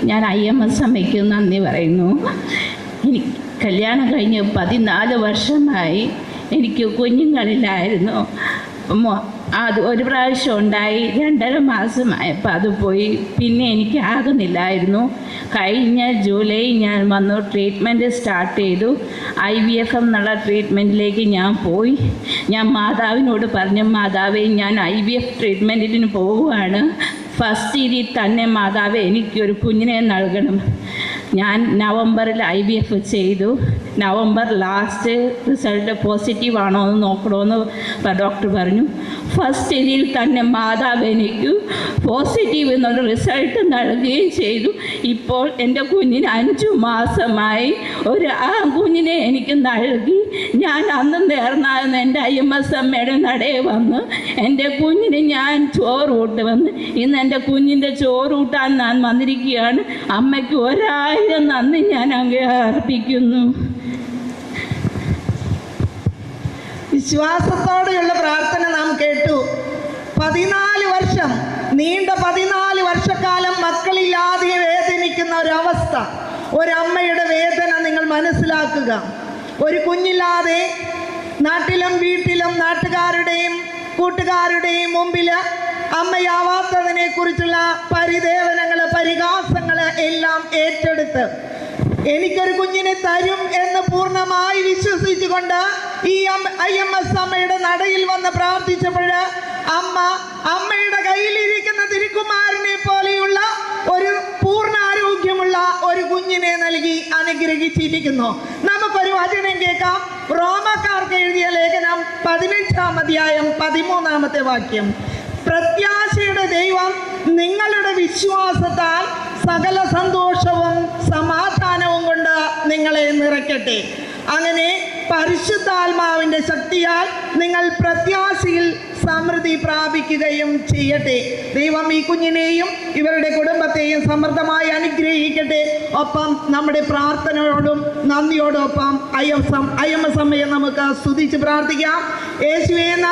ഞാൻ IMS അമ്മയ്ക്ക് നന്ദി പറയുന്നു. എനിക്ക് കല്യാണം കഴിഞ്ഞ് 14 വർഷമായി. എനിക്ക് കുഞ്ഞുങ്ങളില്ലായിരുന്നു. അത് ഒരു പ്രാവശ്യം ഉണ്ടായി, 2.5 മാസമായപ്പോൾ അത് പോയി. പിന്നെ എനിക്ക് ആകുന്നില്ലായിരുന്നു. കഴിഞ്ഞ ജൂലൈ ഞാൻ വന്നു, ട്രീറ്റ്മെൻറ്റ് സ്റ്റാർട്ട് ചെയ്തു. IVF എന്നുള്ള ട്രീറ്റ്മെൻറ്റിലേക്ക് ഞാൻ പോയി. ഞാൻ മാതാവിനോട് പറഞ്ഞു, മാതാവേ ഞാൻ IVF ട്രീറ്റ്മെൻറ്റിന് പോവുകയാണ്. ഫസ്റ്റ് ഇതിൽ തന്നെ മാതാവേ എനിക്കൊരു കുഞ്ഞിനെ നൽകണം. ഞാൻ നവംബറിൽ IVF ചെയ്തു. നവംബർ ലാസ്റ്റ് റിസൾട്ട് പോസിറ്റീവ് ആണോ എന്ന് നോക്കണമെന്ന് ഡോക്ടർ പറഞ്ഞു. ഫസ്റ്റ് ഇതിൽ തന്നെ മാതാവ് എനിക്ക് പോസിറ്റീവ് എന്നുള്ള റിസൾട്ട് നൽകുകയും ചെയ്തു. ഇപ്പോൾ എൻ്റെ കുഞ്ഞിന് 5 മാസമായി. ഒരു കുഞ്ഞിനെ എനിക്ക് നൽകി. ഞാൻ അന്ന് നേർന്നാകുന്ന എൻ്റെ IMS അമ്മയുടെ നടയെ വന്ന് എൻ്റെ കുഞ്ഞിന് ഞാൻ ചോറൂട്ട് വന്ന് ഇന്ന് എൻ്റെ കുഞ്ഞിൻ്റെ ചോറൂട്ടാൻ ഞാൻ വന്നിരിക്കുകയാണ്. അമ്മയ്ക്ക് 1000 നന്ദി ഞാൻ അങ്ങേ അർപ്പിക്കുന്നു. വിശ്വാസത്തോടെയുള്ള പ്രാർത്ഥന നാം കേട്ടു. 14 വർഷം, നീണ്ട 14 വർഷക്കാലം മക്കളില്ലാതെ വേദനിക്കുന്ന ഒരവസ്ഥ, ഒരമ്മയുടെ വേദന നിങ്ങൾ മനസ്സിലാക്കുക. ഒരു കുഞ്ഞില്ലാതെ നാട്ടിലും വീട്ടിലും നാട്ടുകാരുടെയും കൂട്ടുകാരുടെയും മുമ്പിൽ അമ്മയാവാത്തതിനെ കുറിച്ചുള്ള പരിദേവനങ്ങൾ, പരിഹാസങ്ങൾ എല്ലാം ഏറ്റെടുത്ത് എനിക്കൊരു കുഞ്ഞിനെ തരും എന്ന് പൂർണ്ണമായി വിശ്വസിച്ചുകൊണ്ട് ഈ IMS അമ്മയുടെ നടയിൽ വന്ന് പ്രാർത്ഥിച്ചപ്പോൾ അമ്മയുടെ കയ്യിലിരിക്കുന്ന തിരുക്കുമാരനെ പോലെയുള്ള ഒരു പൂർണ്ണ ആരോഗ്യമുള്ള ഒരു കുഞ്ഞിനെ നൽകി അനുഗ്രഹിച്ചിരിക്കുന്നു. നമുക്കൊരു വചനം കേൾക്കാം. റോമക്കാർക്ക് എഴുതിയ ലേഖനം 15-ാം അധ്യായം 13-ാമത്തെ വാക്യം. പ്രത്യാശയുടെ ദൈവം നിങ്ങളുടെ വിശ്വാസത്താൽ സകല സന്തോഷവും സമാധാനവും കൊണ്ട് നിങ്ങളെ നിറയ്ക്കട്ടെ. അങ്ങനെ പരിശുദ്ധാത്മാവിൻ്റെ ശക്തിയാൽ നിങ്ങൾ പ്രത്യാശയിൽ സമൃദ്ധി പ്രാപിക്കുകയും ചെയ്യട്ടെ. ദൈവം ഈ കുഞ്ഞിനെയും ഇവരുടെ കുടുംബത്തെയും സമൃദ്ധമായി അനുഗ്രഹിക്കട്ടെ. ഒപ്പം നമ്മുടെ പ്രാർത്ഥനയോടും നന്ദിയോടൊപ്പം IMS അമ്മയെ നമുക്ക് സ്തുതിച്ച് പ്രാർത്ഥിക്കാം. യേശുവേ നന്ദി.